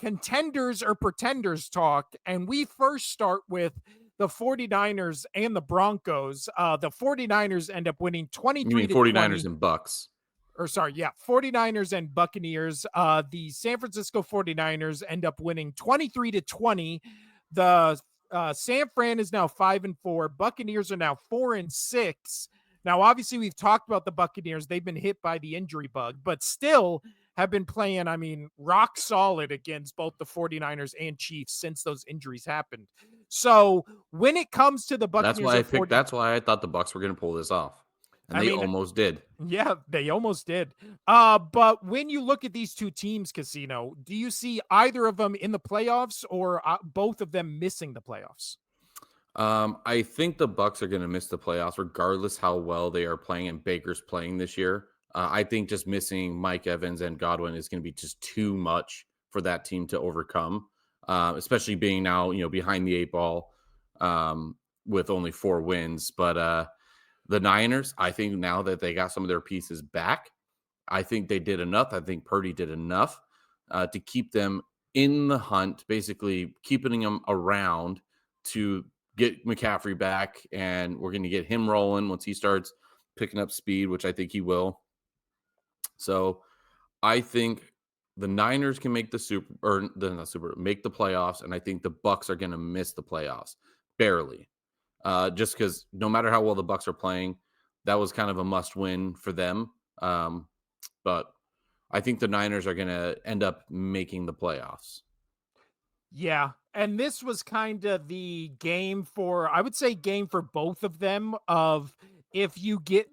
contenders or pretenders talk. And we first start with the 49ers and the Broncos. The 49ers end up winning You 23 mean to 49ers 20. and Bucks? Or sorry, yeah, 49ers and Buccaneers. The San Francisco 49ers end up winning 23 to 20. The San Fran is now 5-4. Buccaneers are now 4-6. Now, obviously, we've talked about the Buccaneers. They've been hit by the injury bug, but still have been playing, I mean, rock solid against both the 49ers and Chiefs since those injuries happened. So when it comes to the Buccaneers, That's why I thought the Bucks were going to pull this off, and I they mean, almost did. yeah, they almost did. But when you look at these two teams, Casino, do you see either of them in the playoffs or both of them missing the playoffs? I think the Bucks are going to miss the playoffs, regardless how well they are playing and Baker's playing this year. I think just missing Mike Evans and Godwin is going to be just too much for that team to overcome, especially being now behind the 8 ball with only 4 wins. But the Niners, I think now that they got some of their pieces back, I think they did enough. I think Purdy did enough to keep them in the hunt, basically keeping them around to get McCaffrey back, and we're going to get him rolling once he starts picking up speed, which I think he will. So I think the Niners can make make the playoffs, and I think the Bucks are going to miss the playoffs barely, just because no matter how well the Bucks are playing, that was kind of a must win for them. But I think the Niners are going to end up making the playoffs. Yeah. And this was kind of the game for, I would say, game for both of them of if you get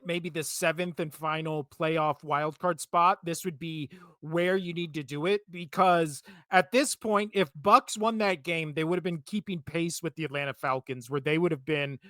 maybe the 7th and final playoff wildcard spot, this would be where you need to do it, because at this point, if Bucks won that game, they would have been keeping pace with the Atlanta Falcons, where they would have been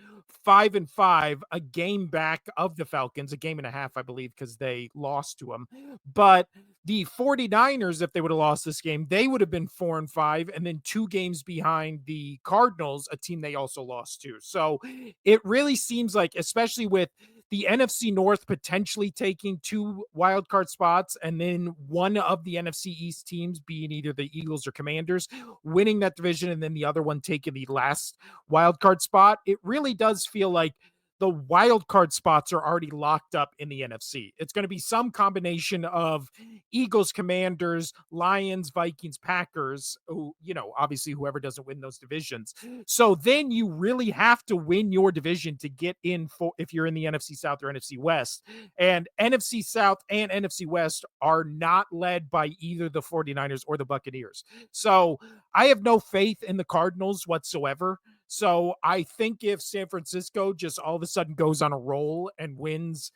5-5, a game back of the Falcons, a game and a half, I believe, because they lost to them. But the 49ers, if they would have lost this game, they would have been 4-5 and then 2 games behind the Cardinals, a team they also lost to. So it really seems like, especially with the NFC North potentially taking 2 wildcard spots and then one of the NFC East teams being either the Eagles or Commanders winning that division and then the other one taking the last wildcard spot, it really does feel like the wild card spots are already locked up in the NFC. It's going to be some combination of Eagles, Commanders, Lions, Vikings, Packers, who, obviously whoever doesn't win those divisions. So then you really have to win your division to get in for if you're in the NFC South or NFC West. And NFC South and NFC West are not led by either the 49ers or the Buccaneers. So I have no faith in the Cardinals whatsoever. So I think if San Francisco just all of a sudden goes on a roll and wins,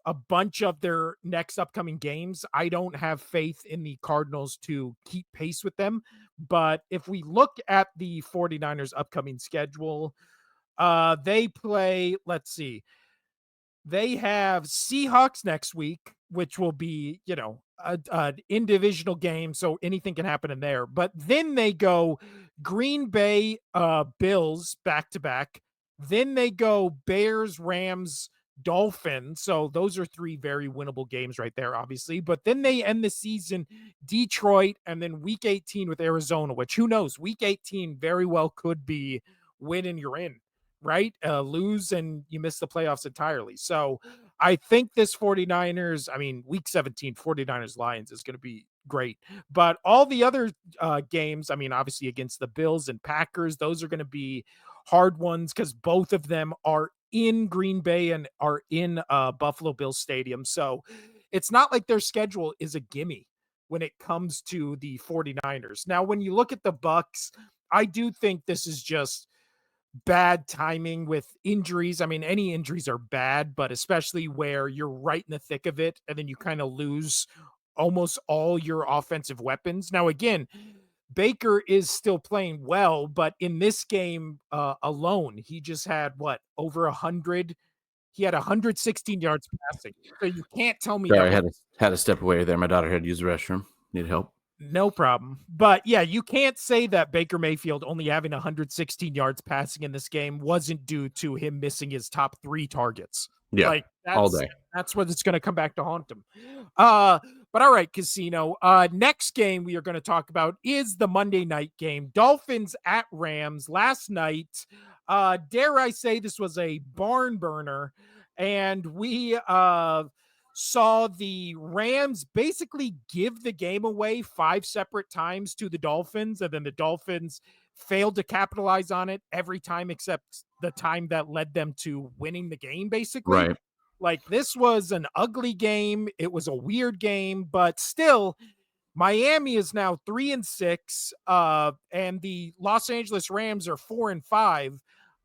a bunch of their next upcoming games, I don't have faith in the Cardinals to keep pace with them. But if we look at the 49ers upcoming schedule, they play, let's see, they have Seahawks next week, which will be, an in-divisional game, so anything can happen in there. But then they go Green Bay, Bills back to back. Then they go Bears, Rams, Dolphins. So those are 3 very winnable games right there, obviously. But then they end the season Detroit and then week 18 with Arizona, which who knows? Week 18 very well could be win and you're in, right? Lose and you miss the playoffs entirely. So I think this 49ers, I mean, week 17, 49ers Lions is going to be great. But all the other games, I mean, obviously against the Bills and Packers, those are going to be hard ones because both of them are in Green Bay and are in Buffalo Bills Stadium. So it's not like their schedule is a gimme when it comes to the 49ers. Now, when you look at the Bucks, I do think this is just bad timing with injuries. I mean, any injuries are bad, but especially where you're right in the thick of it and then you kind of lose almost all your offensive weapons. Now, again, Baker is still playing well, but in this game alone, he just had over 100. He had 116 yards passing. So you can't tell me Sorry, that I was had to step away there. My daughter had to use the restroom. Need help. no problem. But yeah, you can't say that Baker Mayfield only having 116 yards passing in this game wasn't due to him missing his top 3 targets. Yeah, Like all day. that's what it's going to come back to haunt him. But all right, Casino. Next game we are going to talk about is the Monday night game. Dolphins at Rams last night. Dare I say this was a barn burner, and we saw the Rams basically give the game away 5 separate times to the Dolphins, and then the Dolphins failed to capitalize on it every time except the time that led them to winning the game, basically. Right. Like, this was an ugly game. It was a weird game, but still, Miami is now 3-6, and the Los Angeles Rams are 4-5.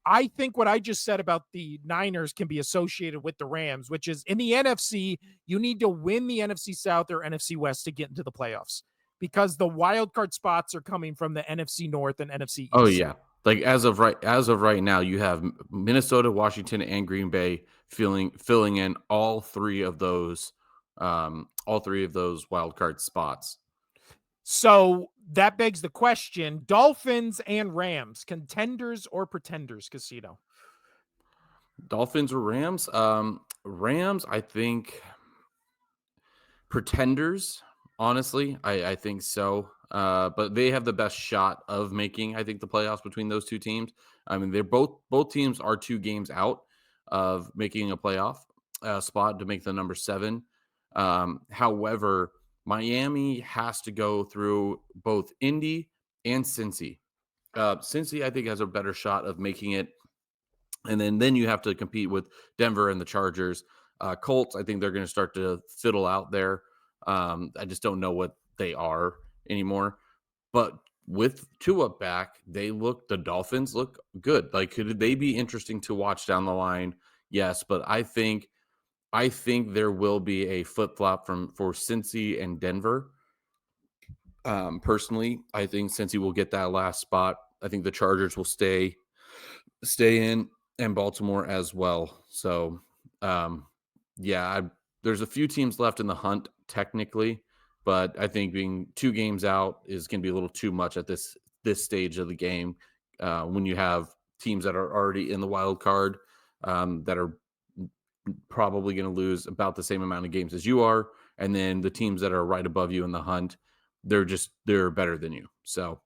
I think what I just said about the Niners can be associated with the Rams, which is in the NFC, you need to win the NFC South or NFC West to get into the playoffs because the wild card spots are coming from the NFC North and NFC Oh East. yeah. Like as of right now, you have Minnesota, Washington, and Green Bay filling in all three of those wild card spots. So that begs the question: Dolphins and Rams, contenders or pretenders, Casino? Dolphins or Rams? Rams, I think pretenders, honestly. I think so. But they have the best shot of making, I think, the playoffs between those two teams. I mean, they're both teams are 2 games out of making a playoff spot to make the number 7. However, Miami has to go through both Indy and Cincy. Cincy, I think, has a better shot of making it, and then you have to compete with Denver and the Chargers. Colts, I think they're going to start to fiddle out there. I just don't know what they are anymore. But with Tua back, the Dolphins look good. Like, could they be interesting to watch down the line? Yes, but I think there will be a flip flop for Cincy and Denver. Personally, I think Cincy will get that last spot. I think the Chargers will stay in, and Baltimore as well. So, um, yeah, there's a few teams left in the hunt technically, but I think being 2 games out is going to be a little too much at this stage of the game. When you have teams that are already in the wild card, that are probably going to lose about the same amount of games as you are, and then the teams that are right above you in the hunt, they're better than you. So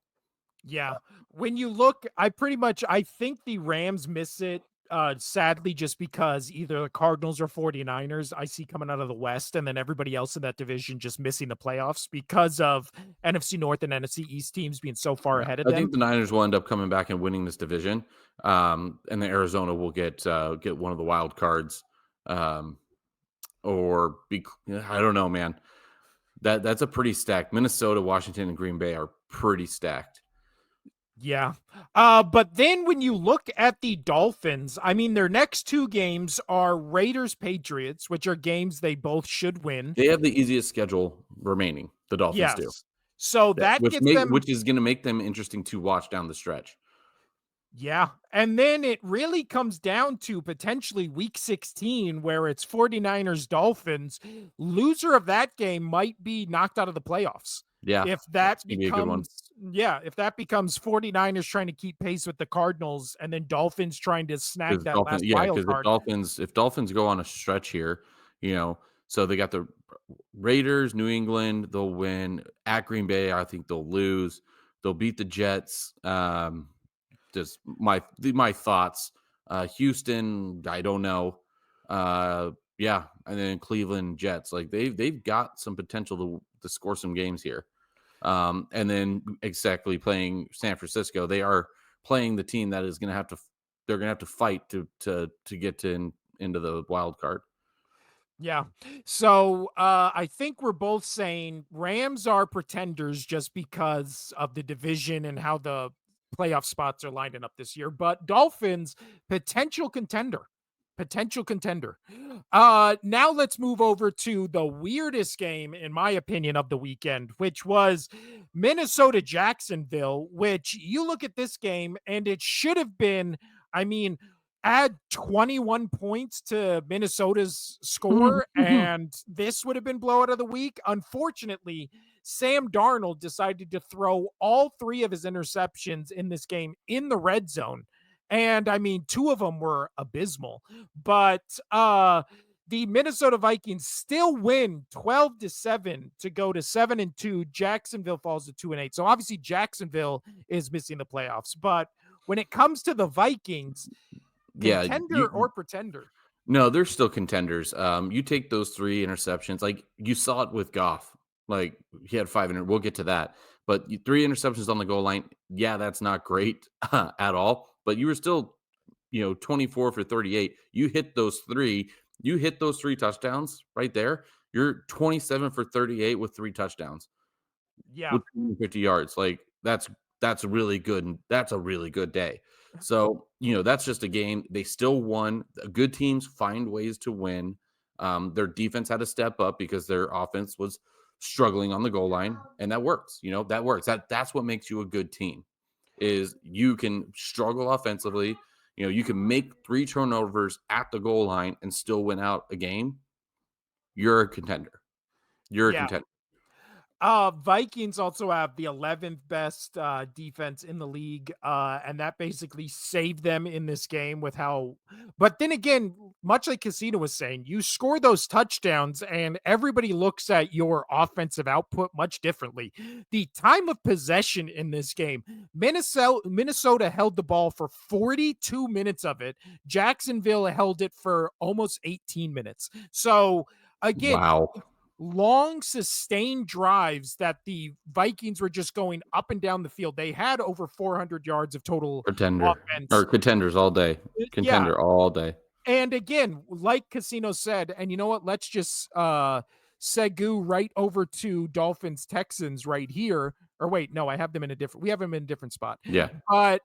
Yeah. When you look, I think the Rams miss it, sadly, just because either the Cardinals or 49ers I see coming out of the West, and then everybody else in that division just missing the playoffs because of NFC North and NFC East teams being so far yeah, ahead of I them. think the Niners will end up coming back and winning this division, and then Arizona will get one of the wild cards, um, or be. I don't know, man. That's a pretty stacked. Minnesota, Washington, and Green Bay are pretty stacked. Yeah. But then when you look at the Dolphins, I mean, their next 2 games are Raiders Patriots, which are games they both should win. They have the easiest schedule remaining. The Dolphins do, Yes. So that gets them. which is going to make them interesting to watch down the stretch. Yeah. And then it really comes down to potentially week 16, where it's 49ers Dolphins. Loser of that game might be knocked out of the playoffs. Yeah, If that's that going to be a good one. becomes, yeah, if that becomes 49ers trying to keep pace with the Cardinals and then Dolphins trying to snag Because that Dolphins, last yeah, wild because card. if Dolphins go on a stretch here, so they got the Raiders, New England, they'll win at Green Bay. I think they'll lose. They'll beat the Jets. Just my thoughts. Houston, I don't know. Yeah, and then Cleveland Jets. Like they've got some potential to score some games here. And then exactly playing San Francisco, they are playing the team that is going to have to. They're going to have to fight to get into the wild card. Yeah. So I think we're both saying Rams are pretenders just because of the division and how the playoff spots are lining up this year. But Dolphins, potential contender. Potential contender. Now let's move over to the weirdest game, in my opinion, of the weekend, which was Minnesota Jacksonville, which you look at this game and it should have been, I mean, add 21 points to Minnesota's score, and this would have been blowout of the week. Unfortunately, Sam Darnold decided to throw all 3 of his interceptions in this game in the red zone. And I mean, 2 of them were abysmal. But the Minnesota Vikings still win 12-7 to go to 7-2. Jacksonville falls to 2-8. So obviously Jacksonville is missing the playoffs. But when it comes to the Vikings, Yeah, contender you or pretender? no, they're still contenders. You take those 3 interceptions, like, you saw it with Goff. Like, he had 500. We'll get to that. But 3 interceptions on the goal line, yeah, that's not great at all, but you were still, 24 for 38. You hit those 3 touchdowns right there. You're 27 for 38 with 3 touchdowns Yeah. with 250 yards. Like, that's really good, and that's a really good day. So, that's just a game. They still won. Good teams find ways to win. Their defense had to step up because their offense was struggling on the goal line, and that works. That works. That's what makes you a good team. Is you can struggle offensively. You can make 3 turnovers at the goal line and still win out a game. You're a contender. You're a Yeah. contender. Vikings also have the 11th best defense in the league, and that basically saved them in this game with how. But then again, much like Casino was saying, you score those touchdowns, and everybody looks at your offensive output much differently. The time of possession in this game, Minnesota held the ball for 42 minutes of it. Jacksonville held it for almost 18 minutes. So again, Wow. long sustained drives that the Vikings were just going up and down the field. They had over 400 yards of total Pretender or offense. contenders all day. Yeah. Contender all day. And again, like Casino said, and you know what? Let's just segue right over to Dolphins Texans right here. Or wait, no, I have them in a different we have them in a different spot. Yeah. But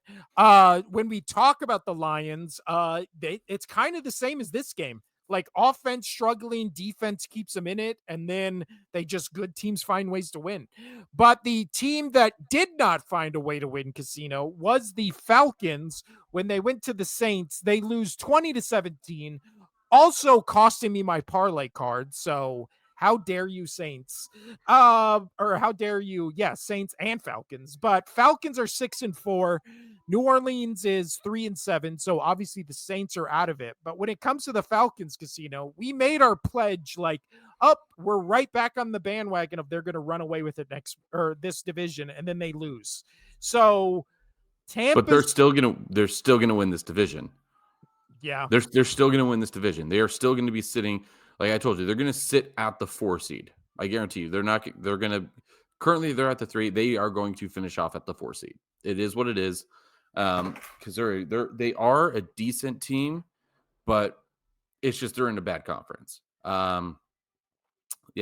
when we talk about the Lions, it's kind of the same as this game. Like offense struggling, defense keeps them in it, and then they just good teams find ways to win. But the team that did not find a way to win Casino was the Falcons. When they went to the Saints, they lose 20-17, also costing me my parlay card. So how dare you, Saints? Or how dare you, yeah, Saints and Falcons. But Falcons are 6-4. New Orleans is 3-7. So obviously the Saints are out of it. But when it comes to the Falcons, Casino, we made our pledge like, up, we're right back on the bandwagon of they're going to run away with it next or this division, and then they lose. So But they're Tampa's, still gonna they're still gonna win this division. yeah, They're still gonna win this division. They are still gonna be sitting, like I told you, they're gonna sit at the 4 seed. I guarantee you. They're gonna currently they're at the 3. They are going to finish off at the 4 seed. It is what it is. Because they are a decent team, but it's just they're in a bad conference. Yeah,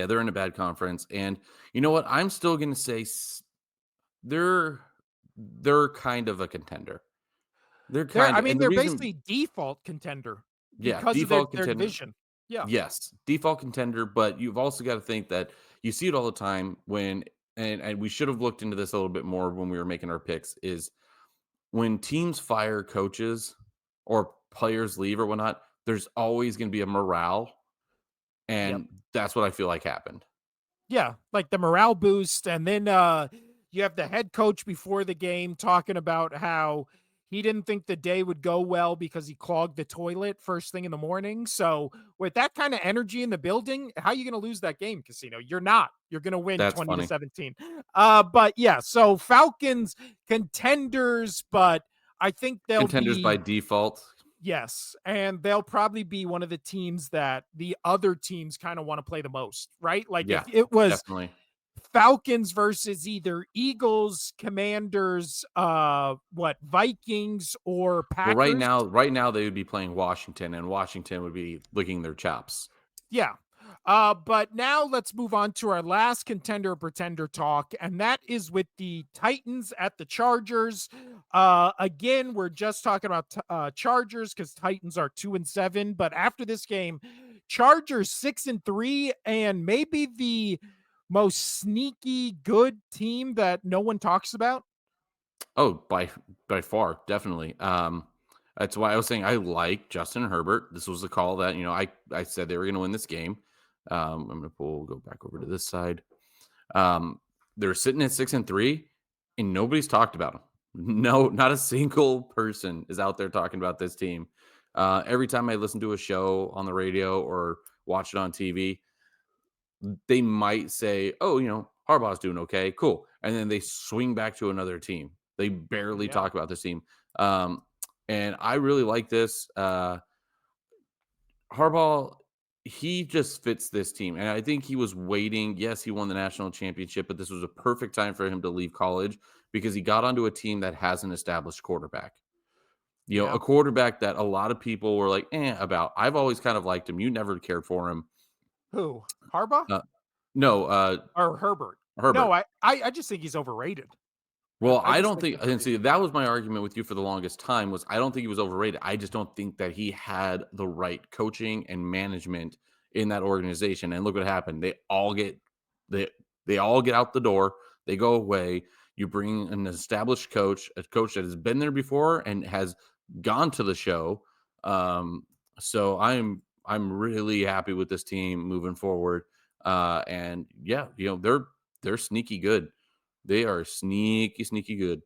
they're in a bad conference. And you know what? I'm still gonna say they're they're kind of a contender. They're kind of, and the they're reason, basically default contender yeah, because of default their contender. division. Yeah. Yes, default contender, but you've also got to think that you see it all the time and we should have looked into this a little bit more when we were making our picks, is when teams fire coaches or players leave or whatnot, there's always going to be a morale, Yep. and that's what I feel like happened. Yeah, like the morale boost, and then you have the head coach before the game talking about how he didn't think the day would go well because he clogged the toilet first thing in the morning. So with that kind of energy in the building, how are you going to lose that game, Casino? You're not. You're going to win That's 20 to funny. 17. But yeah, so Falcons contenders, but I think they'll Contenders by be. default. Yes, and they'll probably be one of the teams that the other teams kinda wanna play the most, right? Like, if Yeah, it was definitely. Falcons versus either Eagles, Commanders, Vikings or Well, Packers. right now they would be playing Washington, and Washington would be licking their chops. Yeah. But now let's move on to our last contender pretender talk, and that is with the Titans at the Chargers. Again, we're just talking about Chargers because Titans are 2-7. But after this game, Chargers 6-3, and maybe the most sneaky good team that no one talks about. Oh, by far, definitely. That's why I was saying I like Justin Herbert. This was the call that, I said they were going to win this game. I'm going to go back over to this side. They're sitting at 6-3, and nobody's talked about them. No, not a single person is out there talking about this team. Every time I listen to a show on the radio or watch it on TV, they might say, "Oh, Harbaugh's doing okay, cool," and then they swing back to another team. They barely Yeah. talk about this team, um, and I really like this. Harbaugh, he just fits this team, and I think he was waiting. Yes, he won the national championship, but this was a perfect time for him to leave college because he got onto a team that has an established quarterback. A Yeah. quarterback that a lot of people were like, about. I've always kind of liked him. You never cared for him. Who? Harbaugh Uh, no, or Herbert? No, Herbert. I just think he's overrated. Well, I I just don't think think, he's and overrated. see, that was my argument with you for the longest time, was I don't think he was overrated. I just don't think that he had the right coaching and management in that organization. And look what happened. They they all get out the door, they go away. You bring an established coach, a coach that has been there before and has gone to the show. Um, so I'm really happy with this team moving forward. And yeah, they're sneaky good. They are sneaky, sneaky good.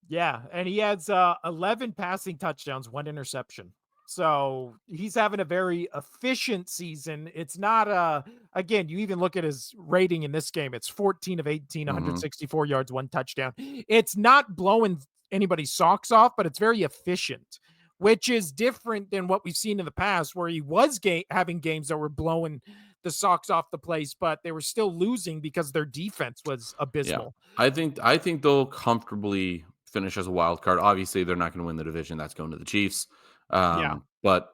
Yeah, and he has 11 passing touchdowns, 1 interception. So he's having a very efficient season. It's not again, you even look at his rating in this game. It's 14 of 18, Mhm. 164 yards, 1 touchdown. It's not blowing anybody's socks off, but it's very efficient, which is different than what we've seen in the past where he was having games that were blowing the socks off the place, but they were still losing because their defense was Yeah. abysmal. I think they'll comfortably finish as a wild card. Obviously, they're not gonna win the division. That's going to the Chiefs. Yeah. But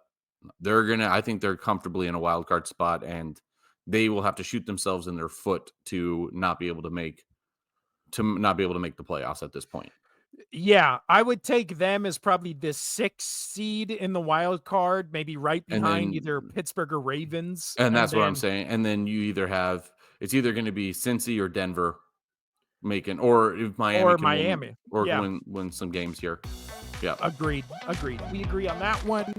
I think they're comfortably in a wild card spot, and they will have to shoot themselves in their foot to not be able to make the playoffs at this point. Yeah, I would take them as probably the 6th seed in the wild card, maybe right And behind then either Pittsburgh or Ravens, and and that's what I'm then saying. And then it's either gonna be Cincy or Denver making, or if Miami or can win Miami. or Yeah, win some games here. Yeah. agreed, agreed. We agree on that one.